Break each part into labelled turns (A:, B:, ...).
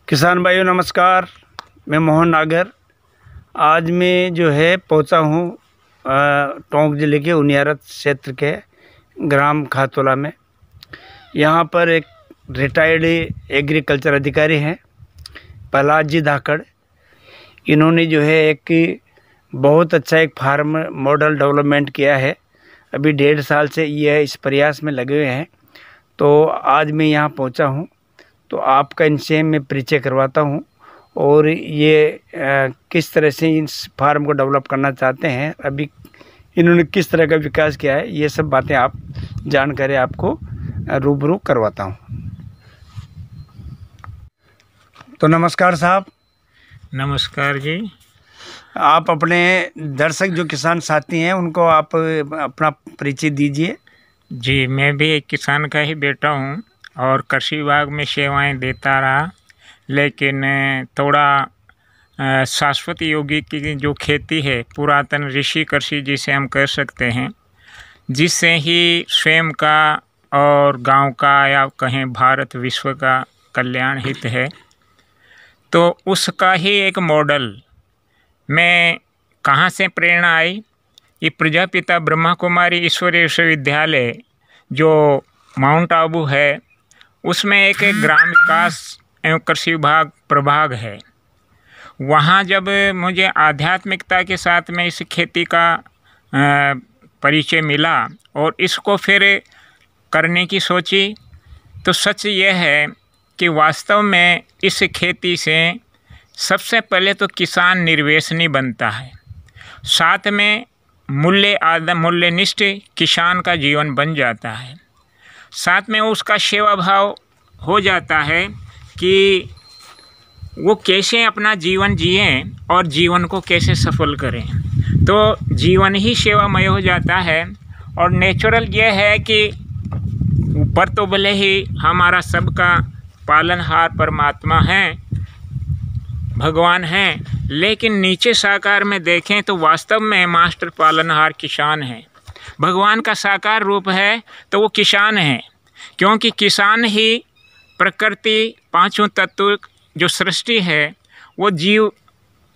A: किसान भाइयों नमस्कार। मैं मोहन नागर। आज मैं जो है पहुंचा हूं टोंक जिले के उनियारत क्षेत्र के ग्राम खातोला में। यहां पर एक रिटायर्ड एग्रीकल्चर अधिकारी हैं प्रहलाद जी धाकड़। इन्होंने जो है एक बहुत अच्छा एक फार्म मॉडल डेवलपमेंट किया है। अभी 1.5 साल से ये इस प्रयास में लगे हुए हैं। तो आज मैं यहाँ पहुँचा हूँ, तो आपका इनसे मैं परिचय करवाता हूँ और ये किस तरह से इस फार्म को डेवलप करना चाहते हैं, अभी इन्होंने किस तरह का विकास किया है, ये सब बातें आप जानकारी आपको रूबरू करवाता हूँ। तो नमस्कार साहब।
B: नमस्कार जी।
A: आप अपने दर्शक जो किसान साथी हैं उनको आप अपना परिचय दीजिए।
B: जी, मैं भी एक किसान का ही बेटा हूँ और कृषि विभाग में सेवाएं देता रहा, लेकिन थोड़ा शाश्वत योगी की जो खेती है, पुरातन ऋषि कृषि जिसे हम कह सकते हैं, जिससे ही स्वयं का और गांव का या कहें भारत विश्व का कल्याण हित है, तो उसका ही एक मॉडल में कहाँ से प्रेरणा आई। ये प्रजापिता ब्रह्मा कुमारी ईश्वरीय विश्वविद्यालय जो माउंट आबू है, उसमें एक ग्राम विकास एवं कृषि विभाग प्रभाग है। वहाँ जब मुझे आध्यात्मिकता के साथ में इस खेती का परिचय मिला और इसको फिर करने की सोची, तो सच ये है कि वास्तव में इस खेती से सबसे पहले तो किसान निर्व्यसनी बनता है, साथ में मूल्यनिष्ठ किसान का जीवन बन जाता है, साथ में उसका सेवा भाव हो जाता है कि वो कैसे अपना जीवन जिएं और जीवन को कैसे सफल करें। तो जीवन ही सेवामय हो जाता है। और नेचुरल ये है कि ऊपर तो भले ही हमारा सबका पालनहार परमात्मा है, भगवान हैं, लेकिन नीचे साकार में देखें तो वास्तव में मास्टर पालनहार किसान है। भगवान का साकार रूप है तो वो किसान है, क्योंकि किसान ही प्रकृति, पांचों तत्व जो सृष्टि है वो जीव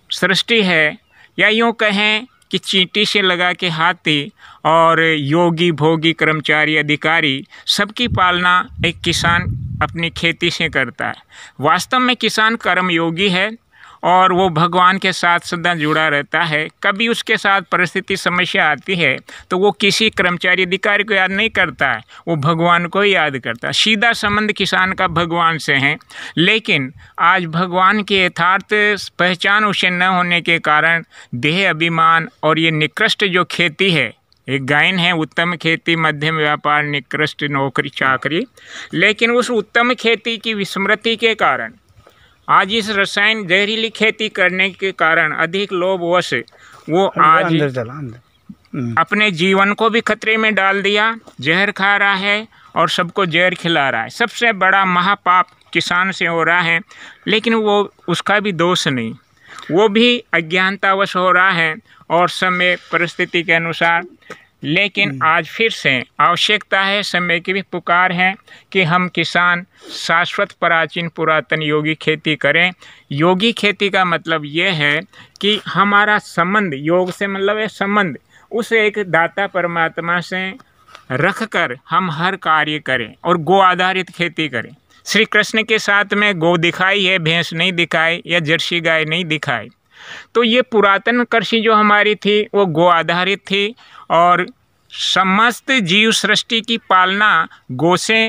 B: सृष्टि है, या यूँ कहें कि चींटी से लगा के हाथी और योगी भोगी कर्मचारी अधिकारी सबकी पालना एक किसान अपनी खेती से करता है। वास्तव में किसान कर्मयोगी है और वो भगवान के साथ सदा जुड़ा रहता है। कभी उसके साथ परिस्थिति समस्या आती है तो वो किसी कर्मचारी अधिकारी को याद नहीं करता है, वो भगवान को ही याद करता है। सीधा संबंध किसान का भगवान से है। लेकिन आज भगवान की यथार्थ पहचान उसे न होने के कारण देह अभिमान और ये निकृष्ट जो खेती है, एक गायन है उत्तम खेती मध्यम व्यापार निकृष्ट नौकरी चाकरी, लेकिन उस उत्तम खेती की विस्मृति के कारण आज इस रसायन जहरीली खेती करने के कारण अधिक लोभवश वो आज अपने जीवन को भी खतरे में डाल दिया, जहर खा रहा है और सबको जहर खिला रहा है। सबसे बड़ा महापाप किसान से हो रहा है, लेकिन वो उसका भी दोष नहीं, वो भी अज्ञानतावश हो रहा है और समय परिस्थिति के अनुसार। लेकिन आज फिर से आवश्यकता है, समय की भी पुकार है कि हम किसान शाश्वत प्राचीन पुरातन योगी खेती करें। योगी खेती का मतलब ये है कि हमारा संबंध, योग से मतलब है संबंध, उस एक दाता परमात्मा से रख कर हम हर कार्य करें और गो आधारित खेती करें। श्री कृष्ण के साथ में गो दिखाई है, भैंस नहीं दिखाई या जर्सी गाय नहीं दिखाई। तो ये पुरातन कृषि जो हमारी थी वो गो आधारित थी और समस्त जीव सृष्टि की पालना गो से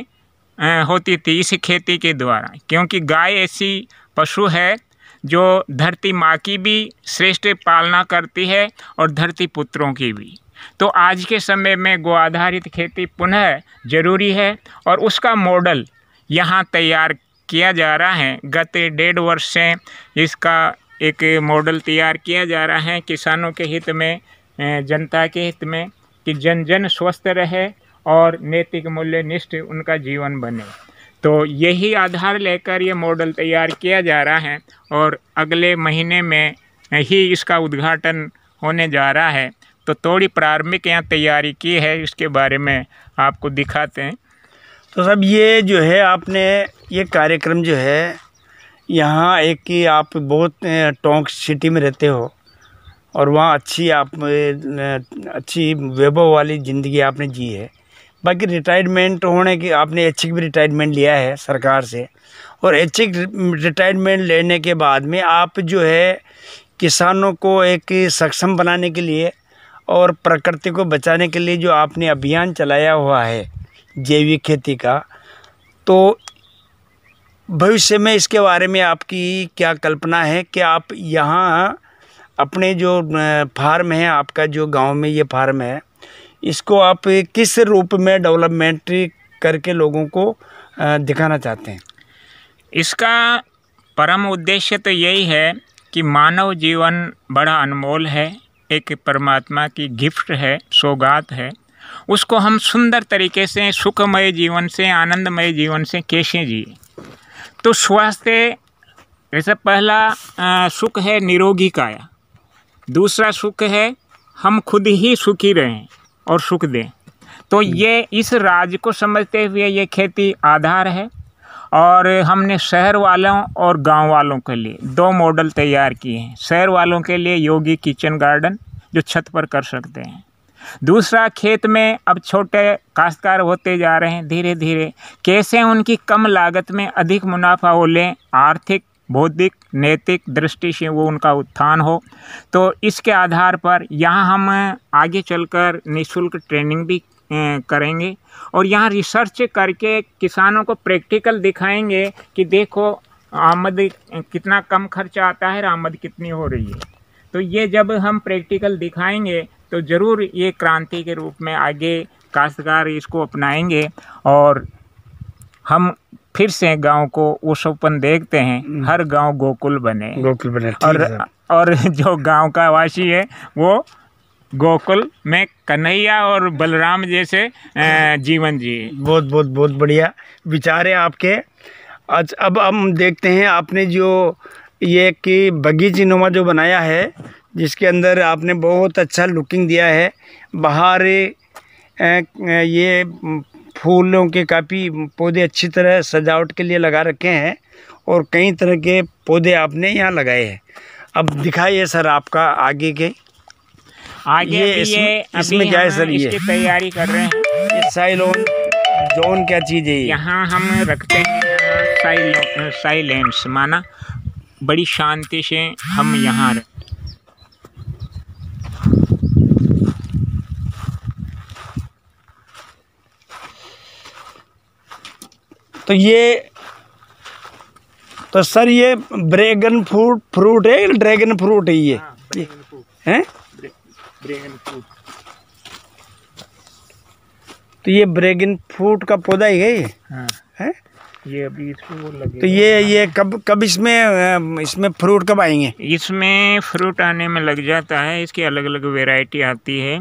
B: होती थी इस खेती के द्वारा, क्योंकि गाय ऐसी पशु है जो धरती माँ की भी श्रेष्ठ पालना करती है और धरती पुत्रों की भी। तो आज के समय में गो आधारित खेती पुनः जरूरी है और उसका मॉडल यहाँ तैयार किया जा रहा है। गत 1.5 वर्ष से इसका एक मॉडल तैयार किया जा रहा है किसानों के हित में, जनता के हित में, कि जन जन स्वस्थ रहे और नैतिक मूल्य निष्ठ उनका जीवन बने। तो यही आधार लेकर ये मॉडल तैयार किया जा रहा है और अगले महीने में ही इसका उद्घाटन होने जा रहा है। तो थोड़ी प्रारंभिक यहाँ तैयारी की है, इसके बारे में आपको दिखाते हैं।
A: तो सब ये जो है आपने ये कार्यक्रम जो है यहाँ एक कि आप बहुत टोंक सिटी में रहते हो और वहाँ अच्छी वैभव वाली ज़िंदगी आपने जी है। बाकी रिटायरमेंट होने की आपने ऐच्छिक भी रिटायरमेंट लिया है सरकार से, और ऐच्छिक रिटायरमेंट लेने के बाद में आप जो है किसानों को एक सक्षम बनाने के लिए और प्रकृति को बचाने के लिए जो आपने अभियान चलाया हुआ है जैविक खेती का, तो भविष्य में इसके बारे में आपकी क्या कल्पना है कि आप यहाँ अपने जो फार्म है, आपका जो गांव में ये फार्म है, इसको आप किस रूप में डेवलपमेंट करके लोगों को दिखाना चाहते हैं?
B: इसका परम उद्देश्य तो यही है कि मानव जीवन बड़ा अनमोल है, एक परमात्मा की गिफ्ट है, सौगात है। उसको हम सुंदर तरीके से सुखमय जीवन से, आनंदमय जीवन से कैसे जिए। तो स्वास्थ्य जैसे पहला सुख है निरोगी काया, दूसरा सुख है हम खुद ही सुखी रहें और सुख दें। तो ये इस राज को समझते हुए ये खेती आधार है। और हमने शहर वालों और गांव वालों के लिए 2 मॉडल तैयार किए हैं। शहर वालों के लिए योगी किचन गार्डन जो छत पर कर सकते हैं। दूसरा, खेत में अब छोटे काश्तकार होते जा रहे हैं धीरे धीरे, कैसे उनकी कम लागत में अधिक मुनाफा हो लें, आर्थिक, बौद्धिक, नैतिक दृष्टि से वो उनका उत्थान हो। तो इसके आधार पर यहाँ हम आगे चलकर निःशुल्क ट्रेनिंग भी करेंगे और यहाँ रिसर्च करके किसानों को प्रैक्टिकल दिखाएंगे कि देखो आमद कितना कम खर्चा आता है और आमद कितनी हो रही है। तो ये जब हम प्रैक्टिकल दिखाएंगे तो ज़रूर ये क्रांति के रूप में आगे काश्तकार इसको अपनाएंगे और हम फिर से गांव को वो सपन देखते हैं, हर गांव गोकुल बने। और जो गांव का वासी है वो गोकुल में कन्हैया और बलराम जैसे जीवन जिए।
A: बहुत बहुत बहुत बढ़िया विचार है आपके। आज अब हम देखते हैं आपने जो ये कि बगीची नुमा जो बनाया है, जिसके अंदर आपने बहुत अच्छा लुकिंग दिया है। बाहर ये फूलों के काफ़ी पौधे अच्छी तरह सजावट के लिए लगा रखे हैं और कई तरह के पौधे आपने यहाँ लगाए हैं। अब दिखाइए सर आपका आगे के
B: आगे
A: इसमें क्या है सर? ये
B: इसकी तैयारी कर रहे हैं।
A: ये साइलोन जोन क्या चीज़ है?
B: यहाँ हम रखते हैं साइलेंस, माना बड़ी शांति से हम यहाँ
A: तो ये तो सर ये ड्रैगन फ्रूट है, ड्रैगन फ्रूट है ये हैं?
B: Dragon fruit.
A: तो ये ड्रैगन फ्रूट का पौधा ही है ये?
B: हाँ।
A: है
B: ये अभी इसमें वो लगे।
A: तो ये कब इसमें फ्रूट कब आएंगे?
B: इसमें फ्रूट आने में लग जाता है, इसकी अलग अलग वैरायटी आती है।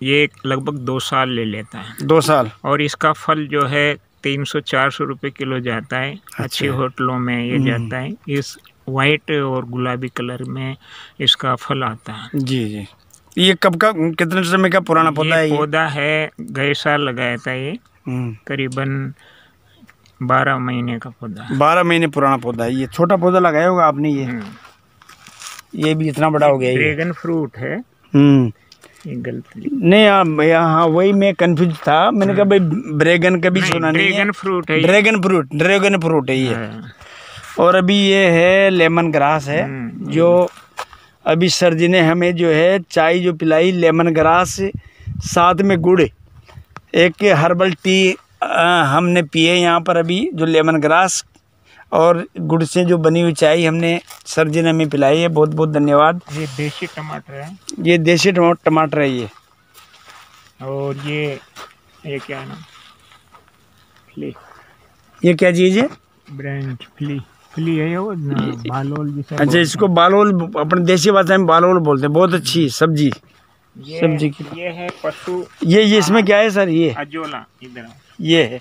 B: ये लगभग 2 साल ले लेता है।
A: 2 साल।
B: और इसका फल जो है 300-400 रुपये किलो जाता है। अच्छी होटलों में ये जाता है। इस वाइट और गुलाबी कलर में इसका फल आता है।
A: जी जी। ये कब का, कितने समय का पुराना पौधा है? ये
B: पौधा है गए साल लगाया था ये, करीबन 12 महीने का पौधा।
A: 12 महीने पुराना पौधा है। ये छोटा पौधा लगाया होगा आपने? ये भी इतना बड़ा हो गया।
B: ड्रैगन फ्रूट है। ये गलती
A: नहीं, हाँ वही मैं कंफ्यूज था। मैंने कहा भाई ड्रैगन कभी सुना नहीं है।
B: ड्रैगन फ्रूट है।
A: ड्रैगन फ्रूट है ये। और अभी ये है लेमन ग्रास है, जो अभी सर जी ने हमें जो है चाय जो पिलाई, लेमन ग्रास साथ में गुड़, एक हर्बल टी हमने पिए यहाँ पर अभी, जो लेमन ग्रास और गुड़ से जो बनी हुई चाय हमने सर जी ने हमें पिलाई है। बहुत बहुत धन्यवाद।
B: ये देसी टमाटर है।
A: ये देसी टमाटर है ये।
B: और ये क्या है ना, फ्ली।
A: ये क्या चीज़ है?
B: ब्रांच फ्ली है वो बालोल जिसे।
A: अच्छा, इसको बालोल अपने देसी भाषा में बालोल बोलते हैं। बहुत अच्छी सब्जी सब्जी की।
B: ये है पशु।
A: ये इसमें क्या है सर? ये
B: अजोला। इधर
A: ये है,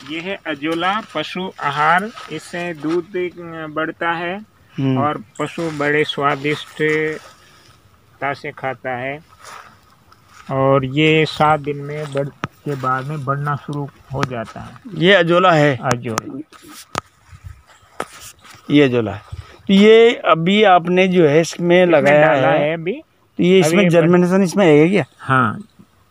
B: ये है अजोला पशु आहार। इससे दूध बढ़ता है और पशु बड़े स्वादिष्टता से खाता है। और ये 7 दिन में के बाद में बढ़ना शुरू हो जाता है।
A: ये अजोला है।
B: अजोला।
A: ये झोला है। तो ये अभी आपने जो है इसमें लगाया है
B: अभी,
A: तो ये इसमें जर्मिनेशन इसमें है क्या?
B: हाँ,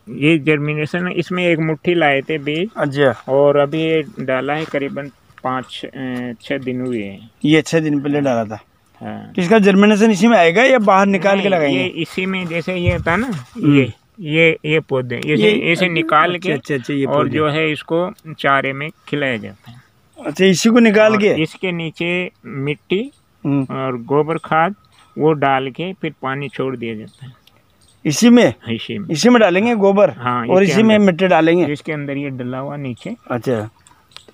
B: ये जर्मिनेशन इसमें 1 मुट्ठी लाए थे बीज।
A: अच्छा।
B: और अभी ये डाला है करीबन 5-6 दिन हुए हैं।
A: ये 6 दिन पहले डाला था।
B: हाँ।
A: तो इसका जर्मिनेशन इसी में आएगा या बाहर निकाल के लगाएंगे?
B: ये इसी में, जैसे ये था ना, ये पौधे ऐसे निकाल के,
A: अच्छा, ये
B: और जो है इसको चारे में खिलाया जाता है।
A: अच्छा, इसी को निकाल के
B: इसके नीचे मिट्टी और गोबर खाद वो डाल के फिर पानी छोड़ दिया जाता है। इसी में
A: डालेंगे गोबर?
B: हाँ,
A: और इसी में मिट्टी डालेंगे?
B: इसके अंदर ये डला हुआ नीचे।
A: अच्छा,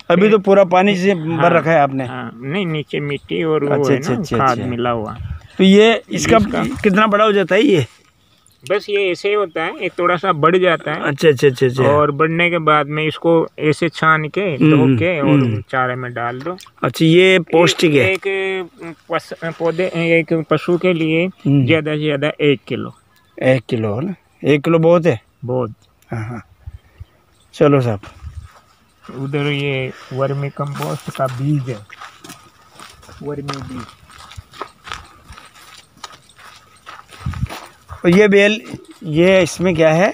A: अभी तो पूरा पानी से भर रखा है आपने?
B: हाँ, नहीं, नीचे मिट्टी और वो है ना, खाद मिला हुआ।
A: तो ये इसका कितना बड़ा हो जाता है ये?
B: बस ये ऐसे ही होता है, एक थोड़ा सा बढ़ जाता है।
A: अच्छा।
B: और बढ़ने के बाद में इसको ऐसे छान के धो के और चारे में डाल दो।
A: अच्छा, ये पौष्टिक है।
B: एक पशु के लिए ज्यादा से ज्यादा 1 किलो।
A: 1 किलो है ना? 1 किलो बहुत है?
B: बहुत।
A: हाँ, चलो साहब।
B: उधर ये वर्मी कंपोस्ट का बीज है, वर्मी बीज।
A: और ये बेल, ये इसमें क्या है?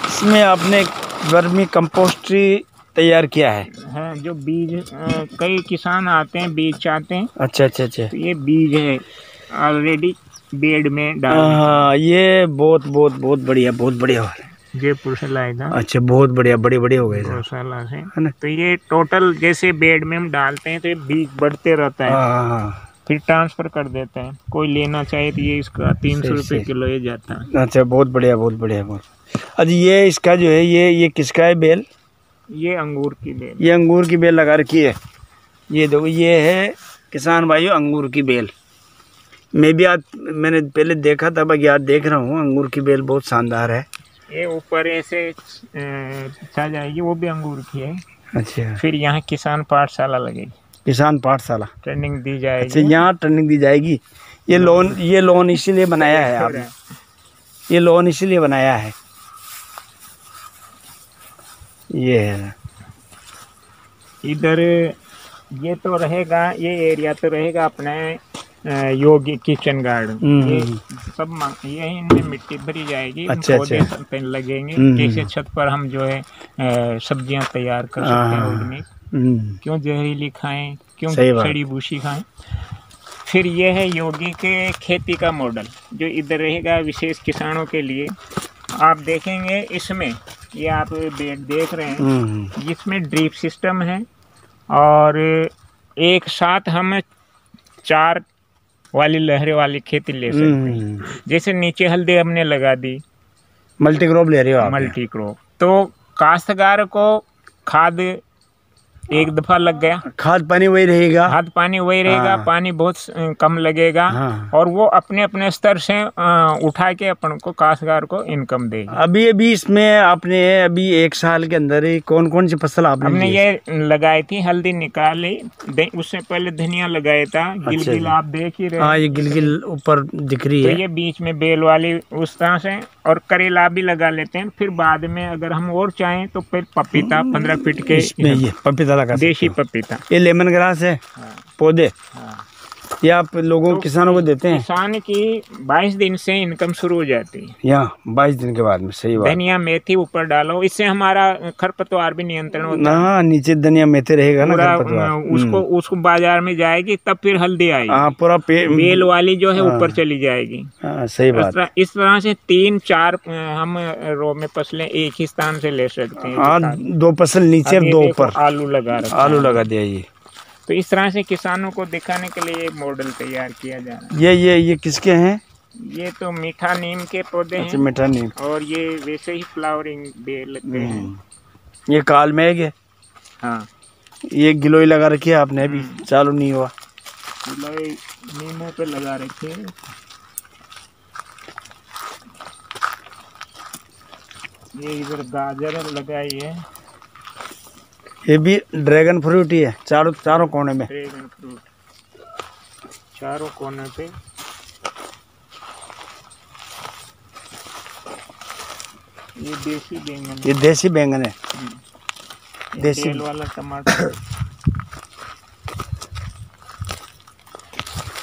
A: इसमें आपने वर्मी कंपोस्ट तैयार किया है?
B: हाँ, जो बीज, कई किसान आते हैं बीज चाहते हैं।
A: अच्छा।
B: तो ये बीज है ऑलरेडी बेड में डाल।
A: हाँ, ये बहुत बढ़िया, बहुत बढ़िया
B: जयपुर से लाए था।
A: अच्छा, बहुत बढ़िया, बड़े हो गए
B: गौशाला से, है ना? तो ये टोटल जैसे बेड में हम डालते हैं तो ये बीज बढ़ते रहता है।
A: हाँ।
B: फिर ट्रांसफर कर देते हैं, कोई लेना चाहे तो ये इसका 300 रुपये किलो ये जाता है।
A: अच्छा, बहुत बढ़िया। अच्छा, ये इसका जो है ये किसका है बेल?
B: ये अंगूर की बेल।
A: ये अंगूर की बेल लगा रखी है। ये देखो, ये है किसान भाइयों अंगूर की बेल। मैं भी आज मैंने पहले देखा था, बाकी आज देख रहा हूँ। अंगूर की बेल बहुत शानदार है।
B: ये ऊपर ऐसे छा जाएगी, वो भी अंगूर की है।
A: अच्छा।
B: फिर यहाँ किसान पाठशाला लगेगी।
A: किसान पाठशाला
B: ट्रेनिंग दी जाएगी।
A: अच्छा, यहाँ ट्रेनिंग दी जाएगी। ये लोन इसीलिए बनाया है आपने? ये लोन इसीलिए बनाया है। ये है
B: इधर, ये तो रहेगा, ये एरिया तो रहेगा अपने योगी किचन गार्डन। ये सब ये इनमें मिट्टी भरी जाएगी। पौधे लगेंगे। जैसे छत पर हम जो है सब्जियां तैयार कर सकते हैं ऑर्गेनिक। क्यों जहरीली खाएं, क्यों सड़ी भूसी खाएं। फिर ये है योगी के खेती का मॉडल जो इधर रहेगा विशेष किसानों के लिए। आप देखेंगे इसमें, ये आप बेड देख रहे हैं, इसमें ड्रिप सिस्टम है और एक साथ हम 4 वाली लहरें वाली खेती ले सकते हैं। जैसे नीचे हल्दी हमने लगा दी,
A: मल्टी क्रॉप ले रहे हो आप?
B: Multi crop. तो काश्तकार को खाद एक दफा लग गया,
A: खाद पानी वही रहेगा।
B: पानी बहुत कम लगेगा। और वो अपने अपने स्तर से उठा के अपन को काश्तकार को इनकम देगी।
A: अभी इसमें आपने अभी 1 साल के अंदर ही कौन सी फसल हमने
B: ये लगाई थी? हल्दी निकाली, उससे पहले धनिया लगाया था। गिलगिल आप देख ही रहे।
A: हाँ, ये गिलगिल ऊपर दिख रही है।
B: तो ये बीच में बेल वाली उस तरह से, और करेला भी लगा लेते हैं। फिर बाद में अगर हम और चाहें तो फिर पपीता 15 फीट के,
A: ये पपीता लगा,
B: देशी पपीता।
A: ये लेमन ग्रास है। पौधे ये आप लोगों किसानों को देते हैं?
B: किसान की 22 दिन से इनकम शुरू हो जाती है।
A: यहाँ 22 दिन के बाद में? सही बात।
B: धनिया मेथी ऊपर डालो, इससे हमारा खरपतवार भी नियंत्रण होता है।
A: हाँ, नीचे धनिया मेथी रहेगा ना खरपतवार।
B: उसको बाजार में जाएगी, तब फिर हल्दी आएगी।
A: हाँ, पूरा
B: बेल वाली जो है ऊपर चली जाएगी।
A: सही बात।
B: इस तरह से 3-4 हम रो में फसलें एक ही स्थान से ले सकते हैं।
A: हाँ, 2 फसल नीचे, 2 ऊपर।
B: आलू लगा
A: दिया। ये
B: तो इस तरह से किसानों को दिखाने के लिए मॉडल तैयार किया जा रहा है।
A: ये किसके हैं?
B: ये तो मीठा नीम के पौधे हैं।
A: मीठा नीम।
B: और ये वैसे ही फ्लावरिंग बेल हैं।
A: ये काल मेघ है।
B: हाँ,
A: ये गिलोई लगा रखी है आपने? अभी चालू नहीं हुआ।
B: गिलोई नीमों पे लगा रखी है। ये इधर गाजर लगाई है।
A: ये भी ड्रैगन फ्रूट ही है। चारों कोने में
B: ड्रैगन फ्रूट, चारों कोने पे। ये देसी बैंगन है।
A: देसी बैंगन है।
B: देसी वाला टमाटर।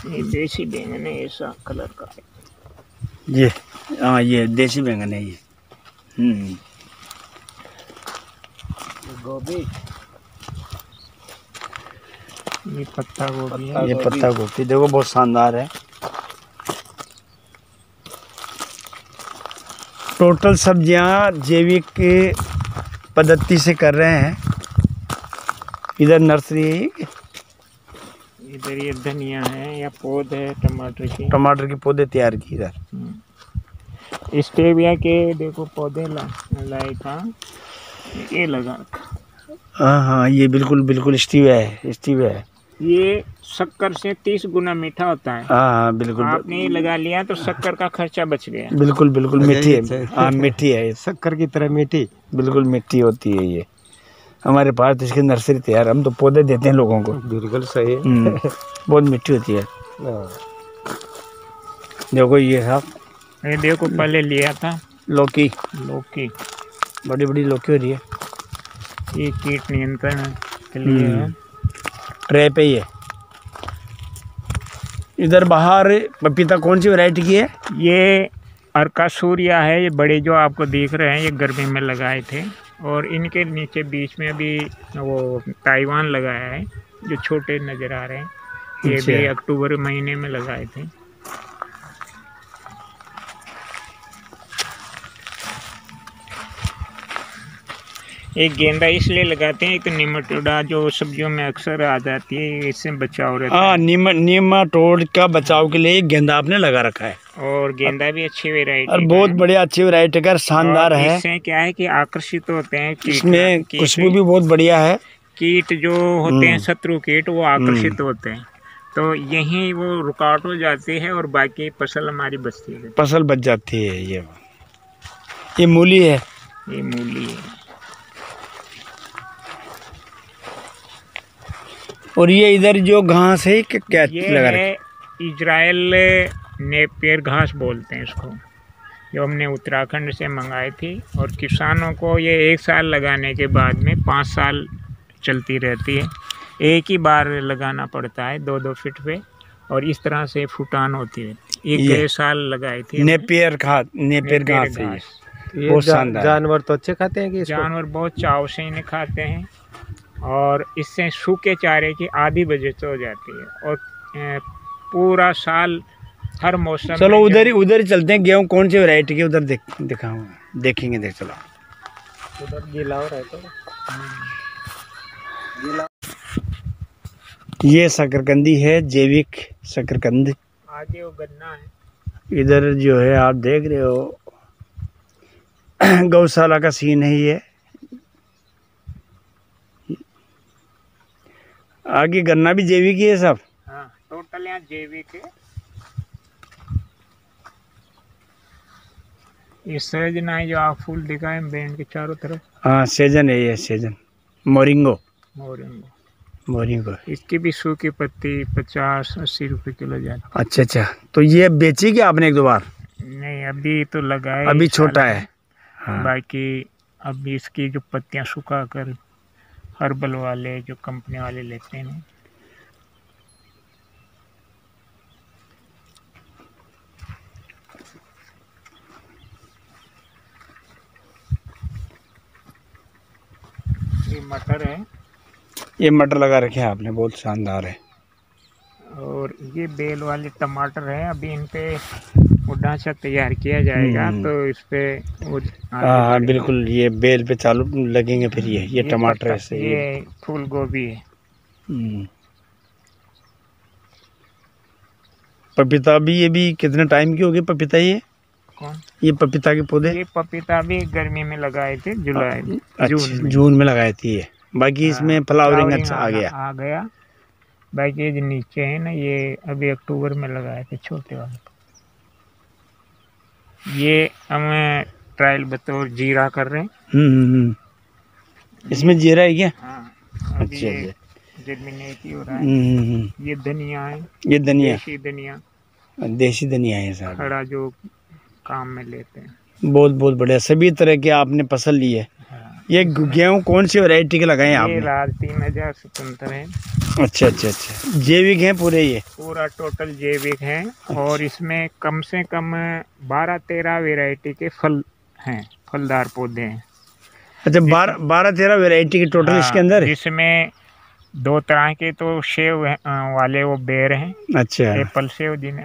B: ये देसी बैंगन है, ऐसा कलर का है
A: ये। हाँ ये देसी बैंगन है ये।
B: गोभी, ये पत्ता गोभी है।
A: ये पत्ता गोभी देखो बहुत शानदार है। टोटल सब्जियां जैविक पद्धति से कर रहे हैं। इधर नर्सरी है,
B: इधर ये धनिया है या पौधे है
A: टमाटर के पौधे तैयार की इधर।
B: स्टेविया के देखो पौधे लाए था, ये लगा।
A: हाँ ये बिल्कुल बिल्कुल स्टीविया है, स्टीविया है।
B: ये शक्कर से 30 गुना मीठा होता है।
A: हाँ बिल्कुल।
B: आपने ये लगा लिया तो शक्कर का खर्चा बच गया।
A: बिल्कुल बिल्कुल मीठी है। हाँ मीठी है, शक्कर की तरह मीठी, बिल्कुल मीठी होती है ये। हमारे पास इसकी नर्सरी तैयार, हम तो पौधे देते हैं लोगों को। बिल्कुल सही है। बहुत मीठी होती है। देखो ये साहब,
B: ये देखो पहले लिया था
A: लौकी,
B: बड़ी
A: बड़ी लौकी हो रही है।
B: ये कीट नियंत्रण के लिए है।
A: ट्रे पे ही है। इधर बाहर पपीता कौन सी वैरायटी की है?
B: ये अर्कासूरिया है। ये बड़े जो आपको दिख रहे हैं ये गर्मी में लगाए थे, और इनके नीचे बीच में अभी वो ताइवान लगाया है जो छोटे नज़र आ रहे हैं। ये भी अक्टूबर महीने में लगाए थे। एक गेंदा इसलिए लगाते हैं, एक निमाटोडा जो सब्जियों में अक्सर आ जाती है, इससे बचाव रहता है।
A: निमाटोड का बचाव के लिए गेंदा आपने लगा रखा है।
B: और गेंदा भी अच्छी वैरायटी
A: और बहुत बढ़िया अच्छी वैरायटी का, शानदार है।
B: इससे क्या है कि आकर्षित होते हैं,
A: इसमें खुशबू भी बहुत बढ़िया है।
B: कीट जो होते हैं शत्रु कीट, वो आकर्षित होते हैं, तो यहीं वो रुकावट हो जाती है और बाकी फसल हमारी बचती है,
A: फसल बच जाती है। ये मूली है,
B: ये मूली है।
A: और ये इधर जो घास है क्या
B: ये
A: लगा
B: है इजराइल नेपियर घास बोलते हैं इसको, जो हमने उत्तराखंड से मंगाई थी। और किसानों को ये 1 साल लगाने के बाद में 5 साल चलती रहती है। एक ही बार लगाना पड़ता है 2-2 फीट पे, और इस तरह से फुटान होती है। ये 1 साल लगाई थी
A: नेपियर घास है।
B: बहुत शानदार। जानवर तो अच्छे खाते हैं कि जानवर बहुत चाव से इन्हें खाते हैं, और इससे सूखे चारे की आधी बचत हो जाती है, और पूरा साल हर मौसम।
A: चलो उधर ही चलते हैं। गेहूँ कौन सी वैरायटी के उधर दिखाऊंगा, देखेंगे। देख चलो
B: उधर गीला हो रहा है तो गीला।
A: ये शकरकंदी है, जैविक शकरकंद।
B: आगे वो गन्ना है।
A: इधर जो है आप देख रहे हो गौशाला का सीन है ये। आगे गन्ना भी जैविक ही है सब।
B: हाँ टोटल यहाँ जैविक है। ये सहजना है जो आप फूल दिखाए बैंड के चारों तरफ।
A: हाँ सेजन है ये, सेजन मोरिंगो।
B: इसकी भी सूखी पत्ती 50-80 रुपए किलो जाती।
A: अच्छा, तो ये बेची क्या आपने 1-2 बार?
B: नहीं अभी तो लगाए,
A: अभी छोटा है। हाँ।
B: बाकी अभी इसकी जो पत्तियां सुखा कर हर्बल वाले जो कंपनी वाले लेते हैं। ये मटर है,
A: ये मटर लगा रखे हैं आपने, बहुत शानदार है।
B: और ये बेल वाले टमाटर है। अभी इन पे वो ढांचा तैयार किया जाएगा तो इस पे वो।
A: हाँ बिल्कुल, ये बेल पे चालू लगेंगे फिर। ये टमाटर ऐसे।
B: ये फूल गोभी है।
A: पपीता भी, ये भी कितने टाइम की होगी पपीता? ये
B: कौन?
A: ये पपीता के पौधे।
B: ये पपीता भी गर्मी में लगाए थे, जुलाई
A: जून में लगाए थे ये। बाकी इसमें फ्लावरिंग अच्छा आ गया।
B: बाकी जो नीचे है ना, ये अभी अक्टूबर में लगाए थे छोटे वाले। ये हमें ट्रायल बतौर जीरा कर रहे हैं।
A: इसमें जीरा है क्या?
B: हाँ अभी जर्मिनेट हो रहा है। ये धनिया है,
A: ये धनिया, देसी धनिया है साहब,
B: खड़ा जो काम में लेते हैं।
A: बहुत बढ़िया। सभी तरह के आपने फसल ली है।
B: हाँ।
A: ये गेहूँ कौन सी वैरायटी के लगाए
B: ये
A: आपने?
B: राज 3000 स्वतंत्र है।
A: अच्छा अच्छा अच्छा, जैविक हैं पूरे ये?
B: पूरा टोटल जैविक है। और इसमें कम से कम 12-13 वैरायटी के फल हैं, फलदार पौधे हैं।
A: अच्छा, 12-13 वैरायटी के टोटल इसके अंदर?
B: जिसमें 2 तरह के तो सेव वाले वो बेर हैं।
A: अच्छा,
B: एप्पल सेव जिन्हें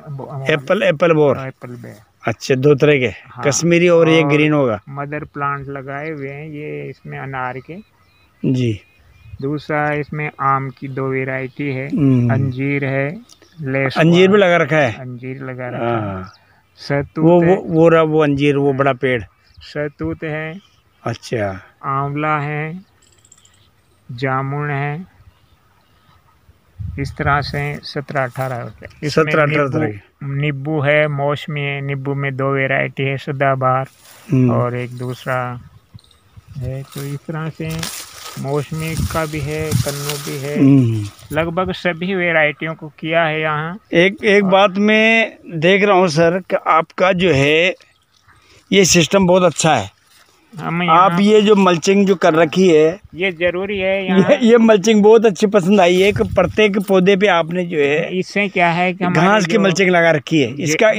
A: एप्पल बोर।
B: एप्पल बेर।
A: अच्छा, 2 तरह के।
B: हाँ,
A: कश्मीरी और ये ग्रीन होगा।
B: मदर प्लांट लगाए हुए हैं ये इसमें अनार के।
A: जी।
B: दूसरा इसमें आम की 2 वैरायटी है। अंजीर है,
A: अंजीर भी लगा रखा है?
B: अंजीर लगा रखा है। सहतूत
A: वो अंजीर, वो बड़ा पेड़।
B: सहतूत है।
A: अच्छा।
B: आंवला है, जामुन है। इस तरह से 17-18 होते हैं।
A: 17-18
B: नींबू है, मौसमी है। नींबू में 2 वैरायटी है, सदाबहार और एक दूसरा है। तो इस तरह से मौसमी का भी है, कन्नू भी है। लगभग सभी वैरायटियों को किया है यहाँ।
A: एक बात मैं देख रहा हूँ सर कि आपका जो है ये सिस्टम बहुत अच्छा है। आप ये जो मल्चिंग जो कर रखी है
B: ये जरूरी है यहाँ।
A: ये मल्चिंग बहुत अच्छी पसंद आई है कि प्रत्येक पौधे पे आपने जो है
B: इससे क्या है कि
A: घास की मल्चिंग लगा रखी है।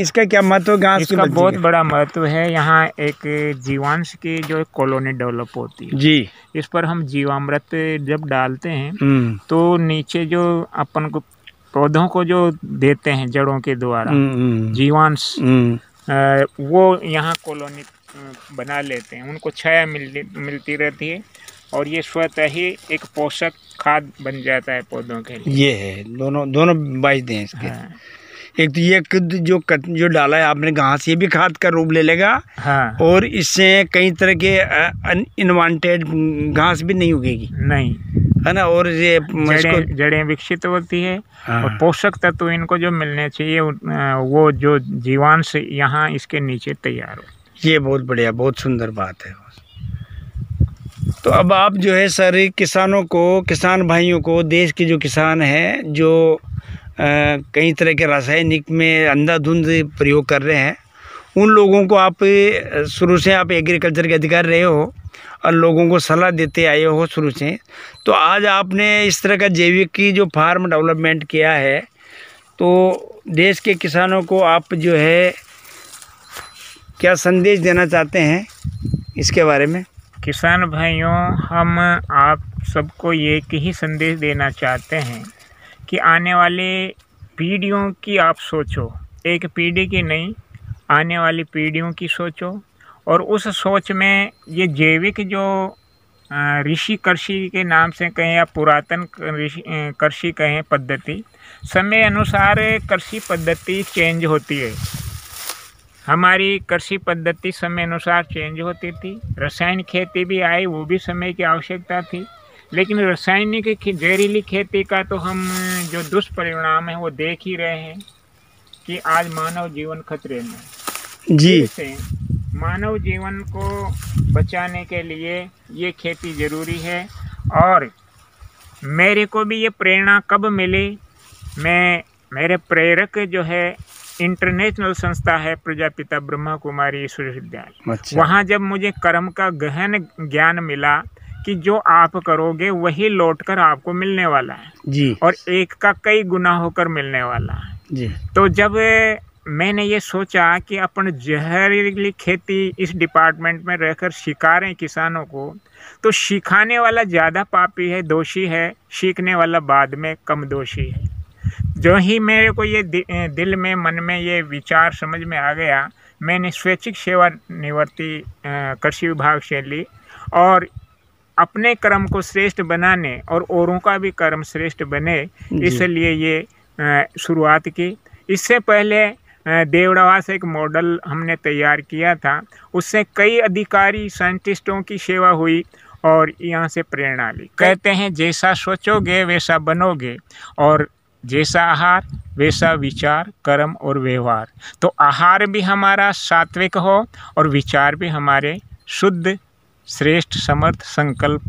A: इसका क्या महत्व है? घास
B: इसका बहुत बड़ा महत्व है। यहाँ एक जीवांश की जो कॉलोनी डेवलप होती है जी, इस पर हम जीवामृत जब डालते हैं तो नीचे जो अपन को पौधों को जो देते हैं जड़ों के द्वारा जीवांश, वो यहाँ कॉलोनी बना लेते हैं। उनको छाया मिलती रहती है और ये स्वतः ही एक पोषक खाद बन जाता है पौधों के लिए।
A: ये है दोनों बाइज हैं इसके। हाँ। एक तो ये खुद जो डाला है आपने घास, ये भी खाद का रूप ले लेगा। हाँ। और इससे कई तरह के अनवांटेड घास भी नहीं उगेगी, नहीं है ना। और ये
B: जड़ें विकसित होती है। हाँ। और पोषक तत्व इनको जो मिलने चाहिए वो जो जीवांश यहाँ इसके नीचे तैयार हो।
A: ये बहुत बढ़िया, बहुत सुंदर बात है। तो अब आप जो है सारे किसानों को, किसान भाइयों को, देश के जो किसान हैं जो कई तरह के रासायनिक में अंधाधुंध प्रयोग कर रहे हैं, उन लोगों को आप शुरू से आप एग्रीकल्चर के अधिकारी रहे हो और लोगों को सलाह देते आए हो शुरू से, तो आज आपने इस तरह का जैविक की जो फार्म डेवलपमेंट किया है, तो देश के किसानों को आप जो है क्या संदेश देना चाहते हैं इसके बारे में?
B: किसान भाइयों, हम आप सबको एक ही संदेश देना चाहते हैं कि आने वाले पीढ़ियों की आप सोचो, एक पीढ़ी की नहीं, आने वाली पीढ़ियों की सोचो। और उस सोच में ये जैविक जो ऋषि कृषि के नाम से कहें या पुरातन कृषि कहें पद्धति, समय अनुसार कृषि पद्धति चेंज होती है। हमारी कृषि पद्धति समय अनुसार चेंज होती थी। रासायनिक खेती भी आई, वो भी समय की आवश्यकता थी। लेकिन रासायनिक जहरीली खेती का तो हम जो दुष्परिणाम है वो देख ही रहे हैं कि आज मानव जीवन खतरे में जी। से मानव जीवन को बचाने के लिए ये खेती जरूरी है। और मेरे को भी ये प्रेरणा कब मिली, मेरे प्रेरक जो है इंटरनेशनल संस्था है प्रजापिता ब्रह्मा कुमारी ईश्वर विद्यालय। अच्छा। वहाँ जब मुझे कर्म का गहन ज्ञान मिला कि जो आप करोगे वही लौटकर आपको मिलने वाला है जी, और एक का कई गुना होकर मिलने वाला है जी। तो जब मैंने ये सोचा कि अपन जहरीली खेती इस डिपार्टमेंट में रहकर सिखाएं किसानों को, तो सिखाने वाला ज़्यादा पापी है, दोषी है, सीखने वाला बाद में कम दोषी है। जो ही मेरे को ये दिल में, मन में ये विचार समझ में आ गया, मैंने स्वैच्छिक सेवानिवृत्ति कृषि विभाग से ली और अपने कर्म को श्रेष्ठ बनाने और औरों का भी कर्म श्रेष्ठ बने, इसलिए ये शुरुआत की। इससे पहले देवड़ावा से एक मॉडल हमने तैयार किया था, उससे कई अधिकारी साइंटिस्टों की सेवा हुई और यहाँ से प्रेरणा ली। कहते हैं जैसा सोचोगे वैसा बनोगे, और जैसा आहार वैसा विचार, कर्म और व्यवहार। तो आहार भी हमारा सात्विक हो और विचार भी हमारे शुद्ध, श्रेष्ठ, समर्थ संकल्प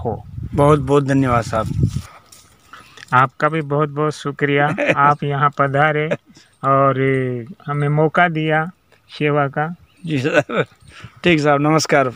B: हो। बहुत बहुत धन्यवाद साहब। आपका भी बहुत बहुत शुक्रिया। आप यहाँ पधारे और हमें मौका दिया सेवा का।
A: जी सर, ठीक साहब, नमस्कार।